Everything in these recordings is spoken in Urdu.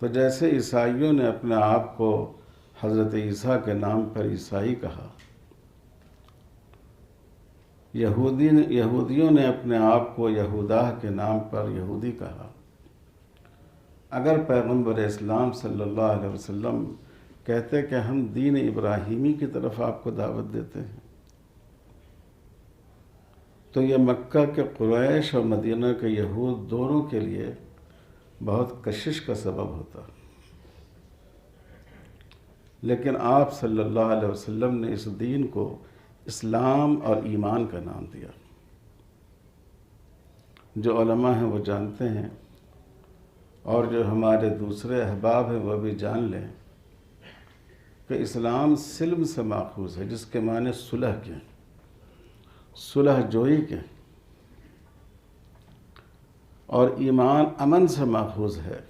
تو جیسے عیسائیوں نے اپنے آپ کو حضرت عیسیٰ کے نام پر عیسائی کہا، یہودیوں نے اپنے آپ کو یہودا کے نام پر یہودی کہا، اگر پیغمبر اسلام صلی اللہ علیہ وسلم کہتے کہ ہم دین ابراہیمی کی طرف آپ کو دعوت دیتے ہیں، تو یہ مکہ کے قریش اور مدینہ کے یہود دونوں کے لیے بہت کشش کا سبب ہوتا۔ لیکن آپ صلی اللہ علیہ وسلم نے اس دین کو اسلام اور ایمان کا نام دیا۔ جو علماء ہیں وہ جانتے ہیں، اور جو ہمارے دوسرے احباب ہیں وہ بھی جان لیں کہ اسلام سلم سے ماخوذ ہے، جس کے معنی صلح کے، صلح جوئی کے، اور ایمان امن سے ماخوذ ہے،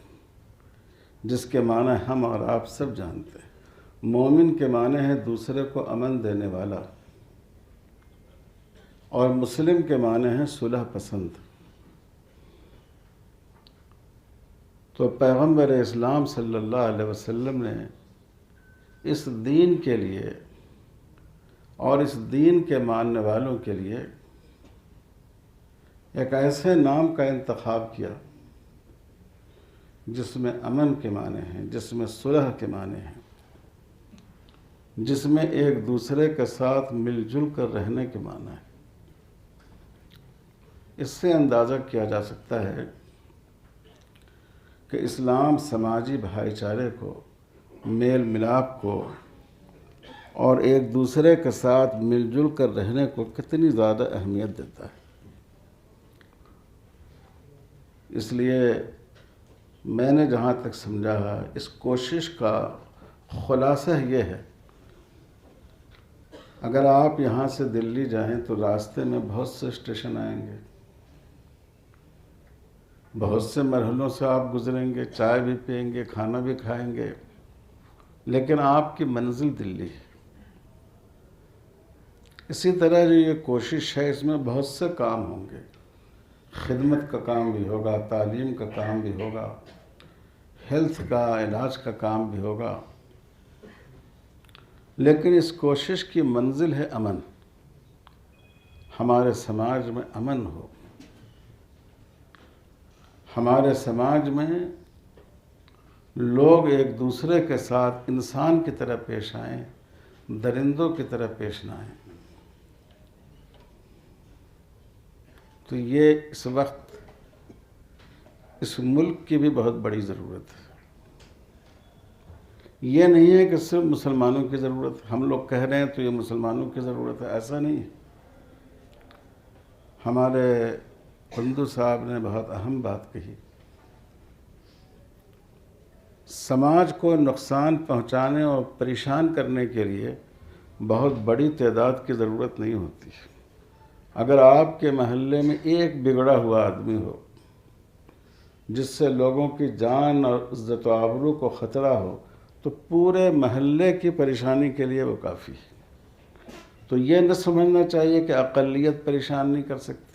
جس کے معنی ہم اور آپ سب جانتے ہیں۔ مومن کے معنی ہے دوسرے کو امن دینے والا، اور مسلم کے معنی ہے صلح پسند۔ تو پیغمبر اسلام صلی اللہ علیہ وسلم نے اس دین کے لیے اور اس دین کے ماننے والوں کے لیے ایک ایسے نام کا انتخاب کیا جس میں امن کے معنی ہیں، جس میں صلح کے معنی ہیں، جس میں ایک دوسرے کے ساتھ مل جل کر رہنے کے معنی ہے۔ اس سے اندازہ کیا جا سکتا ہے کہ اسلام سماجی بھائی چارے کو، میل ملاپ کو، اور ایک دوسرے کے ساتھ مل جل کر رہنے کو کتنی زیادہ اہمیت دیتا ہے۔ اس لیے میں نے جہاں تک سمجھا ہے، اس کوشش کا خلاصہ یہ ہے، اگر آپ یہاں سے دلی جائیں تو راستے میں بہت سے اسٹیشن آئیں گے، بہت سے مرحلوں سے آپ گزریں گے، چائے بھی پئیں گے، کھانا بھی کھائیں گے، لیکن آپ کی منزل دلی ہے۔ اسی طرح جو یہ کوشش ہے، اس میں بہت سے کام ہوں گے، خدمت کا کام بھی ہوگا، تعلیم کا کام بھی ہوگا، ہیلتھ کا، علاج کا کام بھی ہوگا، لیکن اس کوشش کی منزل ہے امن۔ ہمارے سماج میں امن ہو، ہمارے سماج میں لوگ ایک دوسرے کے ساتھ انسان کی طرح پیش آئیں، درندوں کی طرح پیش نہ آئیں۔ تو یہ اس وقت اس ملک کی بھی بہت بڑی ضرورت ہے۔ یہ نہیں ہے کہ صرف مسلمانوں کی ضرورت ہے، ہم لوگ کہہ رہے ہیں تو یہ مسلمانوں کی ضرورت ہے، ایسا نہیں ہے۔ ہمارے بندو صاحب نے بہت اہم بات کہی، سماج کو نقصان پہنچانے اور پریشان کرنے کے لیے بہت بڑی تعداد کی ضرورت نہیں ہوتی۔ اگر آپ کے محلے میں ایک بگڑا ہوا آدمی ہو جس سے لوگوں کی جان اور عزت و آبرو کو خطرہ ہو، تو پورے محلے کی پریشانی کے لیے وہ کافی ہے۔ تو یہ نہ سمجھنا چاہیے کہ اقلیت پریشان نہیں کر سکتی۔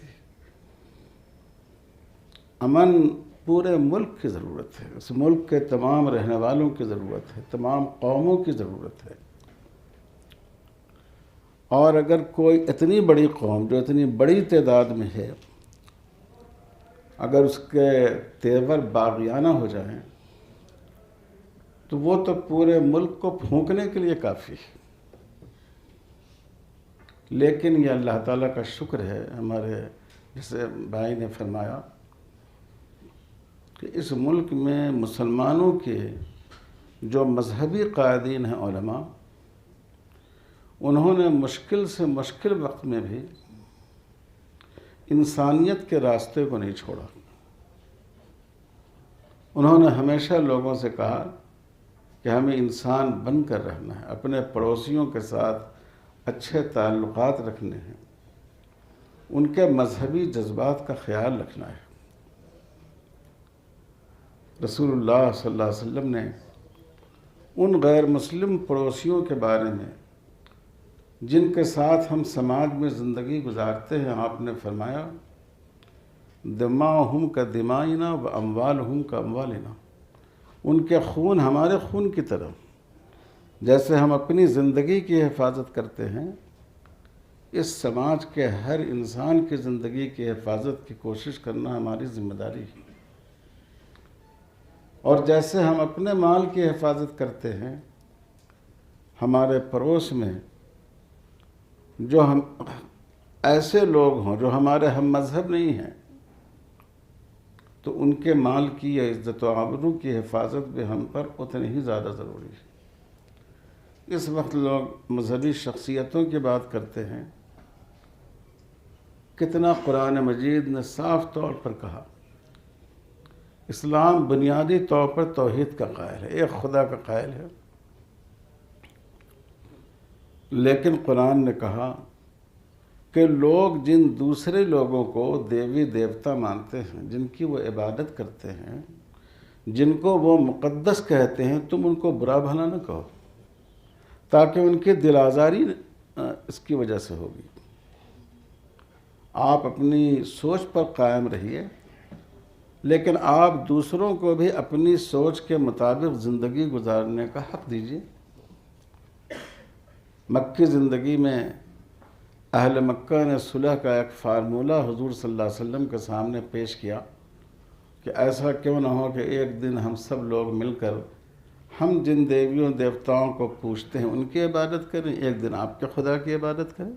امن پورے ملک کی ضرورت ہے، اس ملک کے تمام رہنے والوں کی ضرورت ہے، تمام قوموں کی ضرورت ہے۔ اور اگر کوئی اتنی بڑی قوم جو اتنی بڑی تعداد میں ہے، اگر اس کے تیور باغیانہ ہو جائیں تو وہ تو پورے ملک کو پھونکنے کے لیے کافی ہے۔ لیکن یہ اللہ تعالیٰ کا شکر ہے، ہمارے جیسے بھائی نے فرمایا کہ اس ملک میں مسلمانوں کے جو مذہبی قائدین ہیں، علماء، انہوں نے مشکل سے مشکل وقت میں بھی انسانیت کے راستے کو نہیں چھوڑا۔ انہوں نے ہمیشہ لوگوں سے کہا کہ ہمیں انسان بن کر رہنا ہے، اپنے پڑوسیوں کے ساتھ اچھے تعلقات رکھنے ہیں، ان کے مذہبی جذبات کا خیال رکھنا ہے۔ رسول اللہ صلی اللہ علیہ وسلم نے ان غیر مسلم پڑوسیوں کے بارے میں جن کے ساتھ ہم سماج میں زندگی گزارتے ہیں، آپ نے فرمایا دماؤہم کا دمائنا و اموالہم کا اموالنا، ان کے خون ہمارے خون کی طرح، جیسے ہم اپنی زندگی کی حفاظت کرتے ہیں، اس سماج کے ہر انسان کی زندگی کی حفاظت کی کوشش کرنا ہماری ذمہ داری ہے۔ اور جیسے ہم اپنے مال کی حفاظت کرتے ہیں، ہمارے پڑوس میں جو ہم ایسے لوگ ہوں جو ہمارے ہم مذہب نہیں ہیں، تو ان کے مال کی یا عزت و آبرو کی حفاظت بھی ہم پر اتنی ہی زیادہ ضروری ہے۔ اس وقت لوگ مذہبی شخصیتوں کی بات کرتے ہیں، کتنا قرآن مجید نے صاف طور پر کہا، اسلام بنیادی طور پر توحید کا قائل ہے، ایک خدا کا قائل ہے، لیکن قرآن نے کہا کہ لوگ جن دوسرے لوگوں کو دیوی دیوتا مانتے ہیں، جن کی وہ عبادت کرتے ہیں، جن کو وہ مقدس کہتے ہیں، تم ان کو برا بھلا نہ کہو، تاکہ ان کی دل آزاری اس کی وجہ سے ہوگی۔ آپ اپنی سوچ پر قائم رہیے، لیکن آپ دوسروں کو بھی اپنی سوچ کے مطابق زندگی گزارنے کا حق دیجیے۔ مکی زندگی میں اہل مکہ نے صلح کا ایک فارمولہ حضور صلی اللہ علیہ وسلم کے سامنے پیش کیا کہ ایسا کیوں نہ ہو کہ ایک دن ہم سب لوگ مل کر ہم جن دیویوں دیوتاؤں کو پوجتے ہیں ان کی عبادت کریں، ایک دن آپ کے خدا کی عبادت کریں۔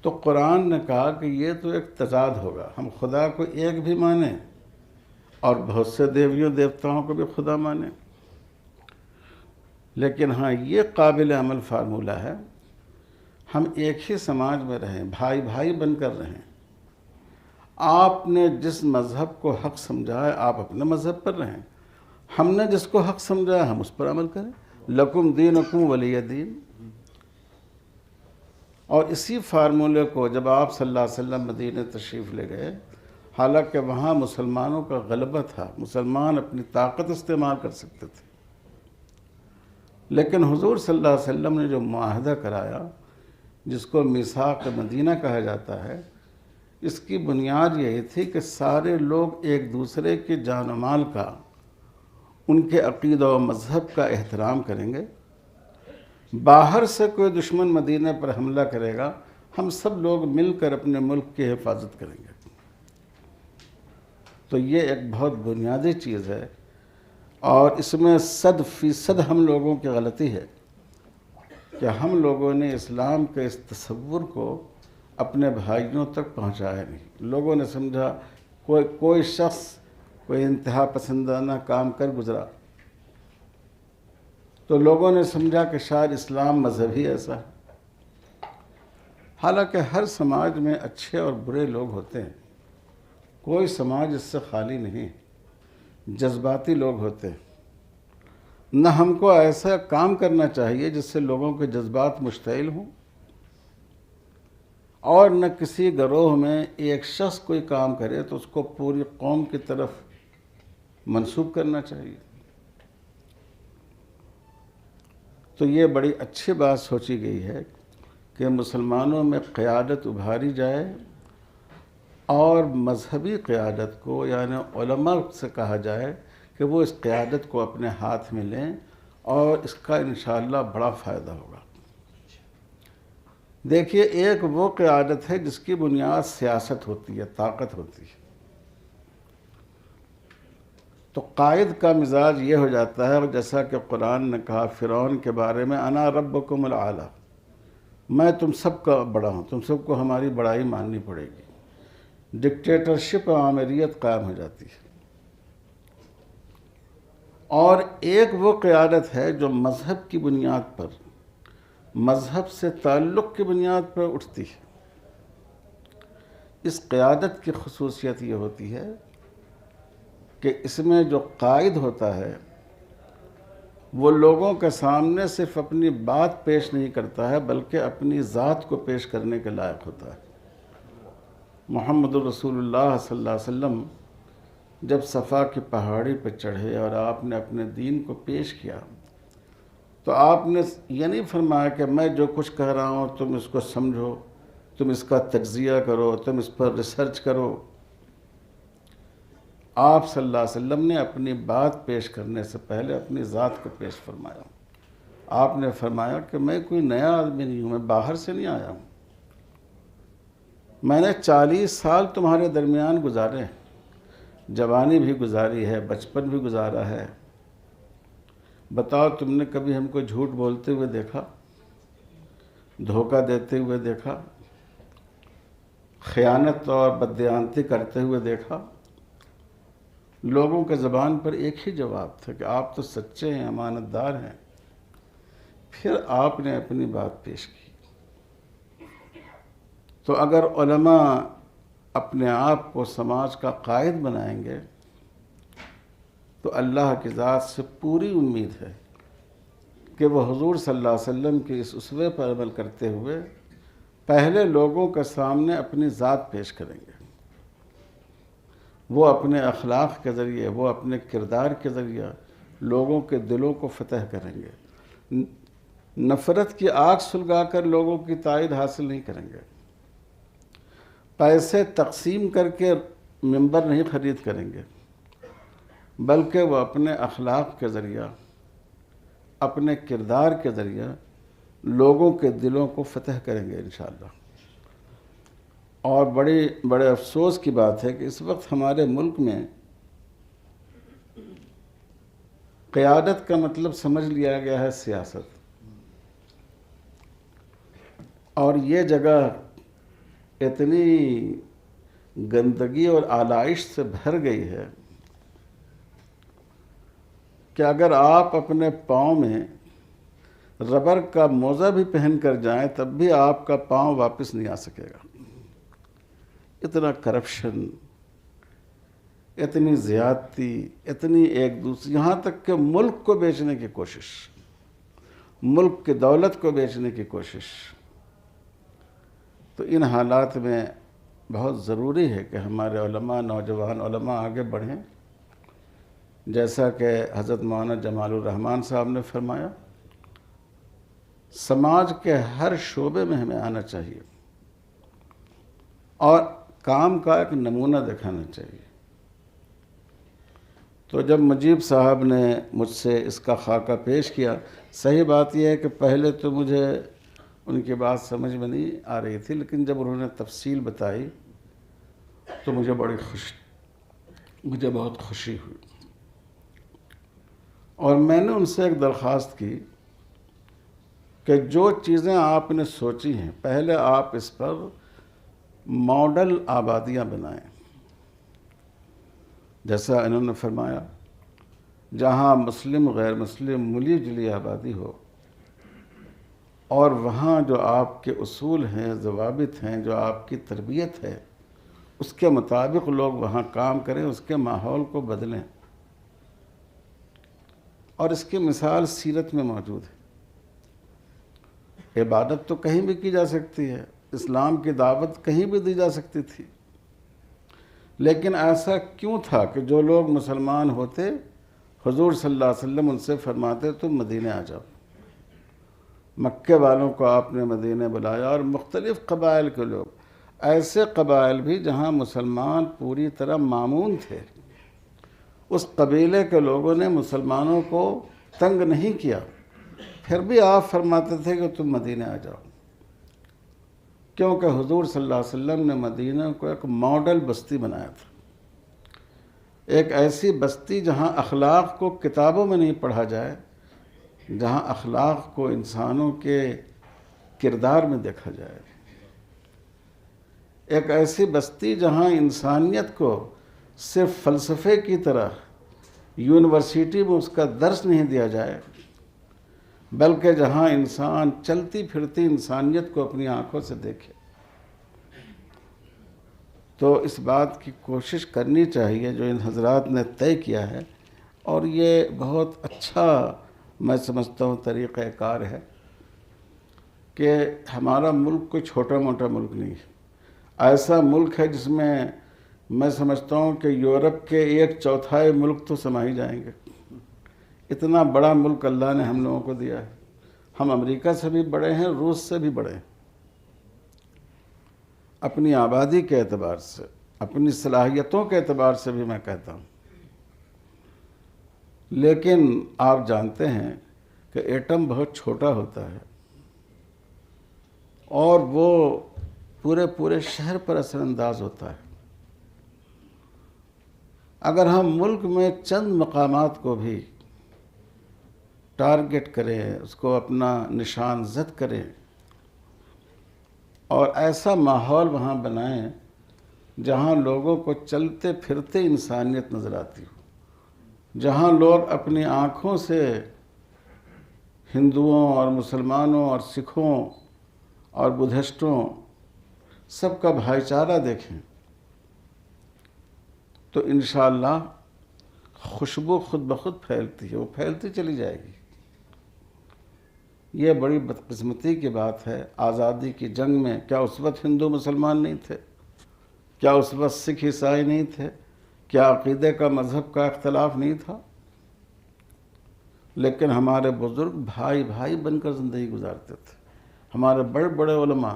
تو قرآن نے کہا کہ یہ تو ایک تضاد ہوگا، ہم خدا کو ایک بھی مانیں اور بہت سے دیویوں دیوتاؤں کو بھی خدا مانیں، لیکن ہاں یہ قابل عمل فارمولہ ہے، ہم ایک ہی سماج میں رہیں، بھائی بھائی بن کر رہیں۔ آپ نے جس مذہب کو حق سمجھا ہے آپ اپنے مذہب پر رہیں، ہم نے جس کو حق سمجھا ہے ہم اس پر عمل کریں، لکم دینکم ولی دین۔ اور اسی فارمولے کو جب آپ صلی اللہ علیہ وسلم مدینہ تشریف لے گئے، حالانکہ وہاں مسلمانوں کا غلبہ تھا، مسلمان اپنی طاقت استعمال کر سکتے تھے، لیکن حضور صلی اللہ علیہ وسلم نے جو معاہدہ کرایا، جس کو میثاق مدینہ کہا جاتا ہے، اس کی بنیاد یہی تھی کہ سارے لوگ ایک دوسرے کی جان و مال کا، ان کے عقیدہ و مذہب کا احترام کریں گے۔ باہر سے کوئی دشمن مدینہ پر حملہ کرے گا، ہم سب لوگ مل کر اپنے ملک کی حفاظت کریں گے۔ تو یہ ایک بہت بنیادی چیز ہے، اور اس میں 100% ہم لوگوں کی غلطی ہے کہ ہم لوگوں نے اسلام کے اس تصور کو اپنے بھائیوں تک پہنچایا نہیں۔ لوگوں نے سمجھا کوئی شخص کوئی انتہا پسندانہ کام کر گزرا تو لوگوں نے سمجھا کہ شاید اسلام مذہب ہی ایسا ہے، حالانکہ ہر سماج میں اچھے اور برے لوگ ہوتے ہیں، کوئی سماج اس سے خالی نہیں، جذباتی لوگ ہوتے ہیں۔ نہ ہم کو ایسا کام کرنا چاہیے جس سے لوگوں کے جذبات مشتعل ہوں، اور نہ کسی گروہ میں ایک شخص کوئی کام کرے تو اس کو پوری قوم کی طرف منسوب کرنا چاہیے۔ تو یہ بڑی اچھی بات سوچی گئی ہے کہ مسلمانوں میں قیادت ابھاری جائے، اور مذہبی قیادت کو یعنی علماء سے کہا جائے کہ وہ اس قیادت کو اپنے ہاتھ میں لیں، اور اس کا انشاءاللہ بڑا فائدہ ہوگا۔ دیکھیے، ایک وہ قیادت ہے جس کی بنیاد سیاست ہوتی ہے، طاقت ہوتی ہے۔ تو قائد کا مزاج یہ ہو جاتا ہے، جیسا کہ قرآن نے کہا فرعون کے بارے میں، انا ربکم الاعلی، میں تم سب کا بڑا ہوں، تم سب کو ہماری بڑائی ماننی پڑے گی۔ ڈکٹیٹرشپ عامریت قائم ہو جاتی ہے۔ اور ایک وہ قیادت ہے جو مذہب کی بنیاد پر، مذہب سے تعلق کی بنیاد پر اٹھتی ہے۔ اس قیادت کی خصوصیت یہ ہوتی ہے کہ اس میں جو قائد ہوتا ہے وہ لوگوں کے سامنے صرف اپنی بات پیش نہیں کرتا ہے، بلکہ اپنی ذات کو پیش کرنے کے لائق ہوتا ہے۔ محمد رسول اللہ صلی اللہ علیہ وسلم جب صفا کی پہاڑی پہ چڑھے اور آپ نے اپنے دین کو پیش کیا، تو آپ نے یہ نہیں فرمایا کہ میں جو کچھ کہہ رہا ہوں تم اس کو سمجھو، تم اس کا تجزیہ کرو، تم اس پر ریسرچ کرو۔ آپ صلی اللہ علیہ وسلم نے اپنی بات پیش کرنے سے پہلے اپنی ذات کو پیش فرمایا۔ آپ نے فرمایا کہ میں کوئی نیا آدمی نہیں ہوں، میں باہر سے نہیں آیا ہوں، میں نے 40 سال تمہارے درمیان گزارے، جوانی بھی گزاری ہے، بچپن بھی گزارا ہے، بتاؤ تم نے کبھی ہم کو جھوٹ بولتے ہوئے دیکھا، دھوکہ دیتے ہوئے دیکھا، خیانت اور بددیانتی کرتے ہوئے دیکھا؟ لوگوں کے زبان پر ایک ہی جواب تھا کہ آپ تو سچے ہیں، امانت دار ہیں۔ پھر آپ نے اپنی بات پیش کی۔ تو اگر علماء اپنے آپ کو سماج کا قائد بنائیں گے تو اللہ کی ذات سے پوری امید ہے کہ وہ حضور صلی اللہ علیہ وسلم کے اس اسوے پر عمل کرتے ہوئے پہلے لوگوں کے سامنے اپنی ذات پیش کریں گے۔ وہ اپنے اخلاق کے ذریعے، وہ اپنے کردار کے ذریعے لوگوں کے دلوں کو فتح کریں گے، نفرت کی آگ سلگا کر لوگوں کی تائید حاصل نہیں کریں گے، پیسے تقسیم کر کے ممبر نہیں خرید کریں گے، بلکہ وہ اپنے اخلاق کے ذریعہ، اپنے کردار کے ذریعہ لوگوں کے دلوں کو فتح کریں گے انشاءاللہ۔ اور بڑے افسوس کی بات ہے کہ اس وقت ہمارے ملک میں قیادت کا مطلب سمجھ لیا گیا ہے سیاست، اور یہ جگہ اتنی گندگی اور آلائش سے بھر گئی ہے کہ اگر آپ اپنے پاؤں میں ربر کا موزہ بھی پہن کر جائیں تب بھی آپ کا پاؤں واپس نہیں آ سکے گا۔ اتنا کرپشن، اتنی زیادتی، اتنی ایک دوسرے، یہاں تک کہ ملک کو بیچنے کی کوشش، ملک کی دولت کو بیچنے کی کوشش۔ تو ان حالات میں بہت ضروری ہے کہ ہمارے علماء، نوجوان علماء آگے بڑھیں، جیسا کہ حضرت مولانا جمال الرحمن صاحب نے فرمایا، سماج کے ہر شعبے میں ہمیں آنا چاہیے اور کام کا ایک نمونہ دکھانا چاہیے۔ تو جب مجیب صاحب نے مجھ سے اس کا خاکہ پیش کیا، صحیح بات یہ ہے کہ پہلے تو مجھے ان کی بات سمجھ میں نہیں آ رہی تھی، لیکن جب انہوں نے تفصیل بتائی تو مجھے بہت خوشی ہوئی، اور میں نے ان سے ایک درخواست کی کہ جو چیزیں آپ نے سوچی ہیں پہلے آپ اس پر ماڈل آبادیاں بنائیں۔ جیسا انہوں نے فرمایا، جہاں مسلم غیر مسلم ملی جلی آبادی ہو، اور وہاں جو آپ کے اصول ہیں، ضوابط ہیں، جو آپ کی تربیت ہے، اس کے مطابق لوگ وہاں کام کریں، اس کے ماحول کو بدلیں۔ اور اس کی مثال سیرت میں موجود ہے۔ عبادت تو کہیں بھی کی جا سکتی ہے، اسلام کی دعوت کہیں بھی دی جا سکتی تھی، لیکن ایسا کیوں تھا کہ جو لوگ مسلمان ہوتے، حضور صلی اللہ علیہ وسلم ان سے فرماتے تم مدینے آ جاؤ۔ مکے والوں کو آپ نے مدینے بلایا، اور مختلف قبائل کے لوگ، ایسے قبائل بھی جہاں مسلمان پوری طرح مامون تھے، اس قبیلے کے لوگوں نے مسلمانوں کو تنگ نہیں کیا، پھر بھی آپ فرماتے تھے کہ تم مدینے آ جاؤ، کیونکہ حضور صلی اللہ علیہ وسلم نے مدینہ کو ایک ماڈل بستی بنایا تھا، ایک ایسی بستی جہاں اخلاق کو کتابوں میں نہیں پڑھا جائے، جہاں اخلاق کو انسانوں کے کردار میں دیکھا جائے، ایک ایسی بستی جہاں انسانیت کو صرف فلسفے کی طرح یونیورسٹی میں اس کا درس نہیں دیا جائے، بلکہ جہاں انسان چلتی پھرتی انسانیت کو اپنی آنکھوں سے دیکھے۔ تو اس بات کی کوشش کرنی چاہیے جو ان حضرات نے طے کیا ہے، اور یہ بہت اچھا میں سمجھتا ہوں طریقہ کار ہے کہ ہمارا ملک کوئی چھوٹا موٹا ملک نہیں ہے، ایسا ملک ہے جس میں میں سمجھتا ہوں کہ یورپ کے 1/4 ملک تو سما ہی جائیں گے۔ اتنا بڑا ملک اللہ نے ہم لوگوں کو دیا ہے، ہم امریکہ سے بھی بڑے ہیں، روس سے بھی بڑے ہیں، اپنی آبادی کے اعتبار سے، اپنی صلاحیتوں کے اعتبار سے بھی میں کہتا ہوں، لیکن آپ جانتے ہیں کہ ایٹم بہت چھوٹا ہوتا ہے اور وہ پورے شہر پر اثر انداز ہوتا ہے۔ اگر ہم ملک میں چند مقامات کو بھی ٹارگٹ کریں، اس کو اپنا نشان زد کریں اور ایسا ماحول وہاں بنائیں جہاں لوگوں کو چلتے پھرتے انسانیت نظر آتی ہو، جہاں لوگ اپنی آنکھوں سے ہندوؤں اور مسلمانوں اور سکھوں اور بدھسٹوں سب کا بھائی چارہ دیکھیں، تو انشاءاللہ خوشبو خود بخود پھیلتی ہے، وہ پھیلتی چلی جائے گی۔ یہ بڑی بدقسمتی کی بات ہے۔ آزادی کی جنگ میں کیا اس وقت ہندو مسلمان نہیں تھے؟ کیا اس وقت سکھ عیسائی نہیں تھے؟ کیا عقیدے کا مذہب کا اختلاف نہیں تھا؟ لیکن ہمارے بزرگ بھائی بھائی بن کر زندگی گزارتے تھے۔ ہمارے بڑے بڑے علماء،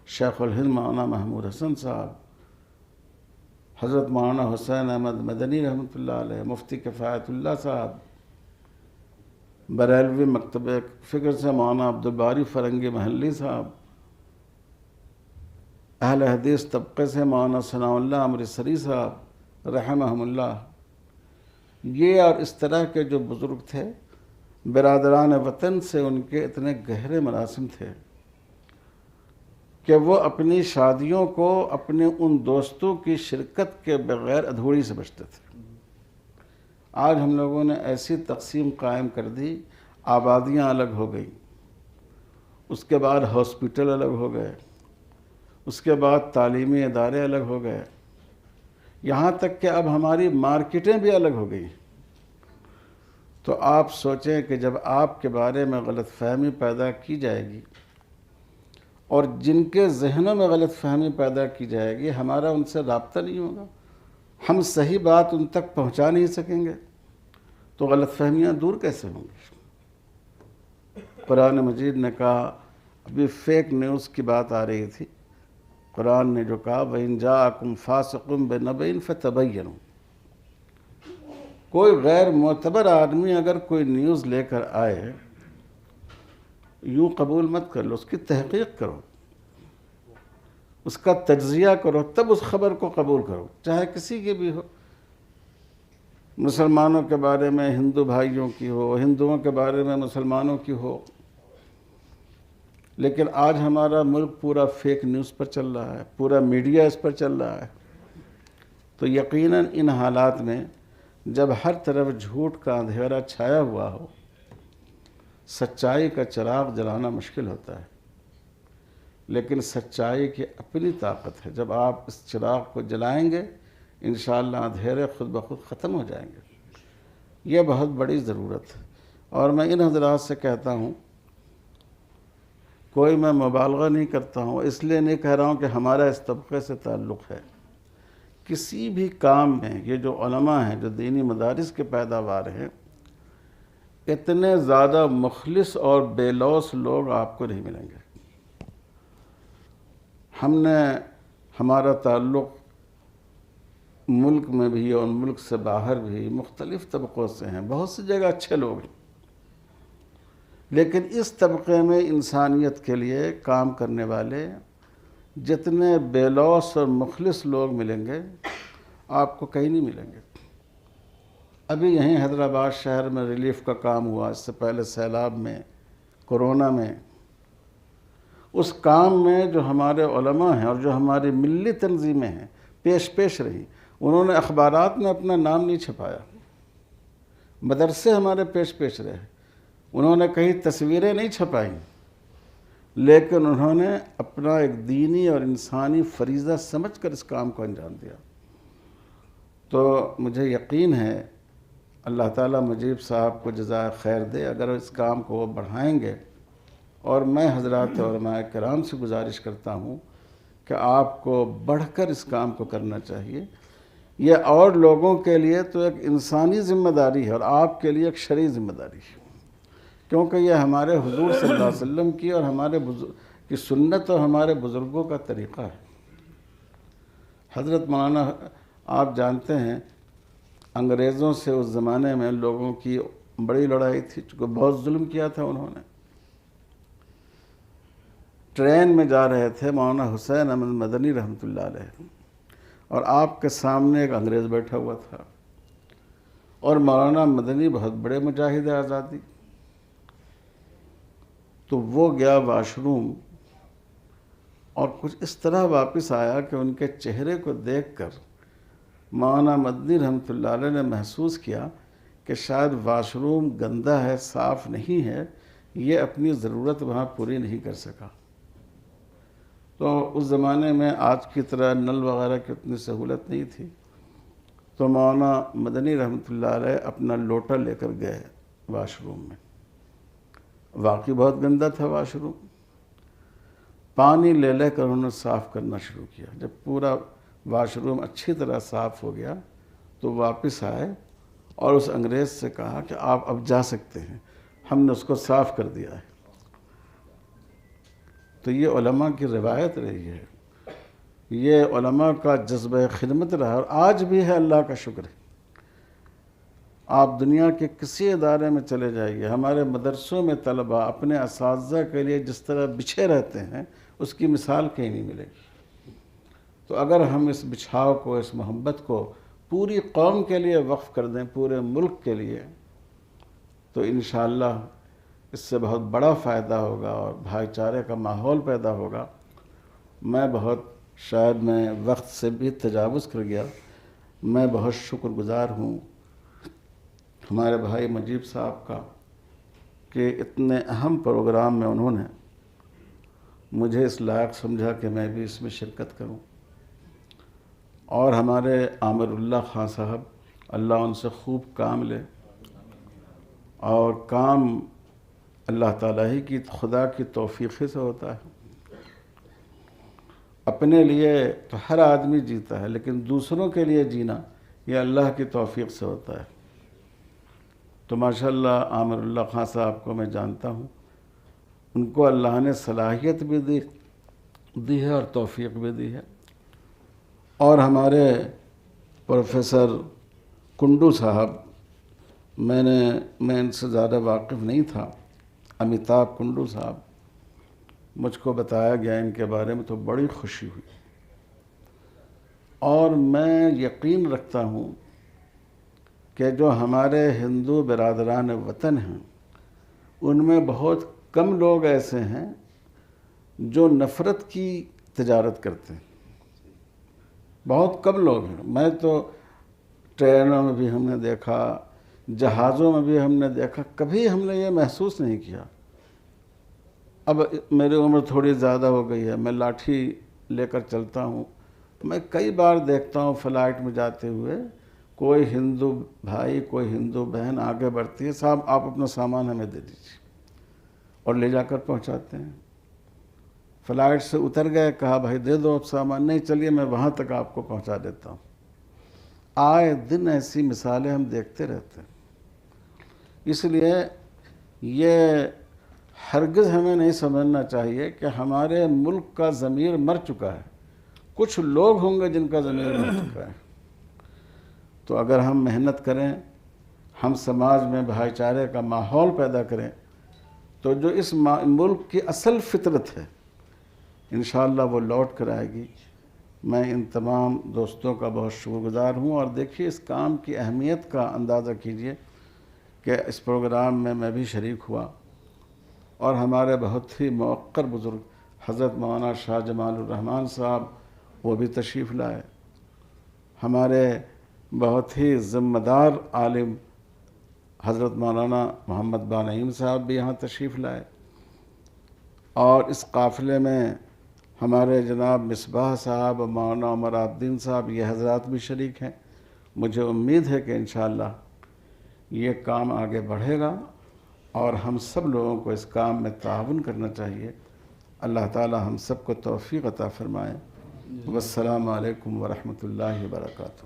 شیخ الہند مولانا محمود حسن صاحب، حضرت مولانا حسین احمد مدنی رحمۃ اللہ علیہ، مفتی کفایت اللہ صاحب، بریلوی مکتب فکر سے مولانا عبدالباری فرنگی محلی صاحب، اہل حدیث طبقے سے مولانا ثناء اللہ امرتسری صاحب رحمہم اللہ، یہ اور اس طرح کے جو بزرگ تھے، برادران وطن سے ان کے اتنے گہرے مراسم تھے کہ وہ اپنی شادیوں کو اپنے ان دوستوں کی شرکت کے بغیر ادھوری سمجھتے تھے۔ آج ہم لوگوں نے ایسی تقسیم قائم کر دی، آبادیاں الگ ہو گئیں، اس کے بعد ہاسپٹل الگ ہو گئے، اس کے بعد تعلیمی ادارے الگ ہو گئے، یہاں تک کہ اب ہماری مارکیٹیں بھی الگ ہو گئی۔ تو آپ سوچیں کہ جب آپ کے بارے میں غلط فہمی پیدا کی جائے گی اور جن کے ذہنوں میں غلط فہمی پیدا کی جائے گی، ہمارا ان سے رابطہ نہیں ہوگا، ہم صحیح بات ان تک پہنچا نہیں سکیں گے، تو غلط فہمیاں دور کیسے ہوں گی؟ قرآن مجید نے کہا، ابھی فیک نیوز کی بات آ رہی تھی، قرآن نے جو کہا وَإِن جَاءَكُمْ فَاسِقٌ بِنَبَإٍ فَتَبَيَّنُوا، کوئی غیر معتبر آدمی اگر کوئی نیوز لے کر آئے، یوں قبول مت کر لو، اس کی تحقیق کرو، اس کا تجزیہ کرو، تب اس خبر کو قبول کرو، چاہے کسی کی بھی ہو، مسلمانوں کے بارے میں ہندو بھائیوں کی ہو، ہندوؤں کے بارے میں مسلمانوں کی ہو۔ لیکن آج ہمارا ملک پورا فیک نیوز پر چل رہا ہے، پورا میڈیا اس پر چل رہا ہے، تو یقیناً ان حالات میں جب ہر طرف جھوٹ کا اندھیرا چھایا ہوا ہو، سچائی کا چراغ جلانا مشکل ہوتا ہے، لیکن سچائی کی اپنی طاقت ہے۔ جب آپ اس چراغ کو جلائیں گے، انشاءاللہ اندھیرے خود بخود ختم ہو جائیں گے۔ یہ بہت بڑی ضرورت ہے، اور میں ان حضرات سے کہتا ہوں، کوئی میں مبالغہ نہیں کرتا ہوں، اس لیے نہیں کہہ رہا ہوں کہ ہمارا اس طبقے سے تعلق ہے، کسی بھی کام میں یہ جو علماء ہیں، جو دینی مدارس کے پیداوار ہیں، اتنے زیادہ مخلص اور بے لوث لوگ آپ کو نہیں ملیں گے۔ ہمارا تعلق ملک میں بھی اور ملک سے باہر بھی مختلف طبقوں سے ہیں، بہت سی جگہ اچھے لوگ ہیں، لیکن اس طبقے میں انسانیت کے لیے کام کرنے والے جتنے بے لوث اور مخلص لوگ ملیں گے، آپ کو کہیں نہیں ملیں گے۔ ابھی یہیں حیدرآباد شہر میں ریلیف کا کام ہوا، اس سے پہلے سیلاب میں، کورونا میں، اس کام میں جو ہمارے علماء ہیں اور جو ہماری ملی تنظیمیں ہیں پیش رہی، انہوں نے اخبارات میں اپنا نام نہیں چھپایا، مدرسے ہمارے پیش رہے، انہوں نے کہیں تصویریں نہیں چھپائیں، لیکن انہوں نے اپنا ایک دینی اور انسانی فریضہ سمجھ کر اس کام کو انجام دیا۔ تو مجھے یقین ہے اللہ تعالیٰ مجیب صاحب کو جزائے خیر دے اگر اس کام کو وہ بڑھائیں گے، اور میں حضرات علماء کرام سے گزارش کرتا ہوں کہ آپ کو بڑھ کر اس کام کو کرنا چاہیے۔ یہ اور لوگوں کے لیے تو ایک انسانی ذمہ داری ہے اور آپ کے لیے ایک شرعی ذمہ داری ہے، کیونکہ یہ ہمارے حضور صلی اللہ علیہ وسلم کی اور ہمارے کی سنت اور ہمارے بزرگوں کا طریقہ ہے۔ حضرت مولانا آپ جانتے ہیں انگریزوں سے اس زمانے میں لوگوں کی بڑی لڑائی تھی، چونکہ بہت ظلم کیا تھا انہوں نے۔ ٹرین میں جا رہے تھے مولانا حسین احمد مدنی رحمۃ اللہ علیہ، اور آپ کے سامنے ایک انگریز بیٹھا ہوا تھا، اور مولانا مدنی بہت بڑے مجاہد آزادی، تو وہ گیا واش روم اور کچھ اس طرح واپس آیا کہ ان کے چہرے کو دیکھ کر مولانا مدنی رحمۃ اللہ علیہ نے محسوس کیا کہ شاید واش روم گندہ ہے، صاف نہیں ہے، یہ اپنی ضرورت وہاں پوری نہیں کر سکا۔ تو اس زمانے میں آج کی طرح نل وغیرہ کی اتنی سہولت نہیں تھی، تو مولانا مدنی رحمۃ اللہ علیہ اپنا لوٹا لے کر گئے واش روم میں۔ واقعی بہت گندا تھا واش روم، پانی لے لے کر انہوں نے صاف کرنا شروع کیا۔ جب پورا واش روم اچھی طرح صاف ہو گیا تو واپس آئے اور اس انگریز سے کہا کہ آپ اب جا سکتے ہیں، ہم نے اس کو صاف کر دیا ہے۔ تو یہ علماء کی روایت رہی ہے، یہ علماء کا جذبہ خدمت رہا، اور آج بھی ہے، اللہ کا شکر ہے۔ آپ دنیا کے کسی ادارے میں چلے جائیے، ہمارے مدرسوں میں طلباء اپنے اساتذہ کے لیے جس طرح بچھے رہتے ہیں اس کی مثال کہیں نہیں ملے گی۔ تو اگر ہم اس بچھاؤ کو، اس محبت کو پوری قوم کے لیے وقف کر دیں، پورے ملک کے لیے، تو انشاءاللہ اس سے بہت بڑا فائدہ ہوگا اور بھائی چارے کا ماحول پیدا ہوگا۔ میں شاید میں وقت سے بھی تجاوز کر گیا، میں بہت شکر گزار ہوں ہمارے بھائی مجیب صاحب کا کہ اتنے اہم پروگرام میں انہوں نے مجھے اس لائق سمجھا کہ میں بھی اس میں شرکت کروں، اور ہمارے عامر اللہ خان صاحب، اللہ ان سے خوب کام لے، اور کام اللہ تعالیٰ ہی کی، خدا کی توفیق سے ہوتا ہے۔ اپنے لیے تو ہر آدمی جیتا ہے، لیکن دوسروں کے لیے جینا یہ اللہ کی توفیق سے ہوتا ہے۔ تو ماشاءاللہ عامر اللہ خان صاحب کو میں جانتا ہوں، ان کو اللہ نے صلاحیت بھی دی ہے اور توفیق بھی دی ہے۔ اور ہمارے پروفیسر کنڈو صاحب، میں ان سے زیادہ واقف نہیں تھا، امیتابھ کنڈو صاحب، مجھ کو بتایا گیا ان کے بارے میں تو بڑی خوشی ہوئی، اور میں یقین رکھتا ہوں کہ جو ہمارے ہندو برادران وطن ہیں ان میں بہت کم لوگ ایسے ہیں جو نفرت کی تجارت کرتے ہیں، بہت کم لوگ ہیں۔ میں تو ٹرینوں میں بھی ہم نے دیکھا، جہازوں میں بھی ہم نے دیکھا، کبھی ہم نے یہ محسوس نہیں کیا۔ اب میری عمر تھوڑی زیادہ ہو گئی ہے، میں لاٹھی لے کر چلتا ہوں، میں کئی بار دیکھتا ہوں فلائٹ میں جاتے ہوئے کوئی ہندو بھائی، کوئی ہندو بہن آگے بڑھتی ہے، صاحب آپ اپنا سامان ہمیں دے دیجیے، اور لے جا کر پہنچاتے ہیں۔ فلائٹ سے اتر گئے، کہا بھائی دے دو اب سامان، نہیں چلیے میں وہاں تک آپ کو پہنچا دیتا ہوں۔ آئے دن ایسی مثالیں ہم دیکھتے رہتے ہیں۔ اس لیے یہ ہرگز ہمیں نہیں سمجھنا چاہیے کہ ہمارے ملک کا ضمیر مر چکا ہے، کچھ لوگ ہوں گے جن کا ضمیر مر چکا ہے۔ تو اگر ہم محنت کریں، ہم سماج میں بھائی چارے کا ماحول پیدا کریں، تو جو اس ملک کی اصل فطرت ہے انشاءاللہ وہ لوٹ کر آئے گی۔ میں ان تمام دوستوں کا بہت شکر گزار ہوں، اور دیکھیے اس کام کی اہمیت کا اندازہ کیجئے کہ اس پروگرام میں بھی شریک ہوا، اور ہمارے بہت ہی موقر بزرگ حضرت مولانا شاہ جمال الرحمن صاحب وہ بھی تشریف لائے، ہمارے بہت ہی ذمہ دار عالم حضرت مولانا محمد بانعیم صاحب بھی یہاں تشریف لائے، اور اس قافلے میں ہمارے جناب مصباح صاحب اور مولانا عمر الدین صاحب، یہ حضرات بھی شریک ہیں۔ مجھے امید ہے کہ انشاءاللہ یہ کام آگے بڑھے گا، اور ہم سب لوگوں کو اس کام میں تعاون کرنا چاہیے۔ اللہ تعالی ہم سب کو توفیق عطا فرمائے۔ والسلام علیکم ورحمۃ اللہ وبرکاتہ۔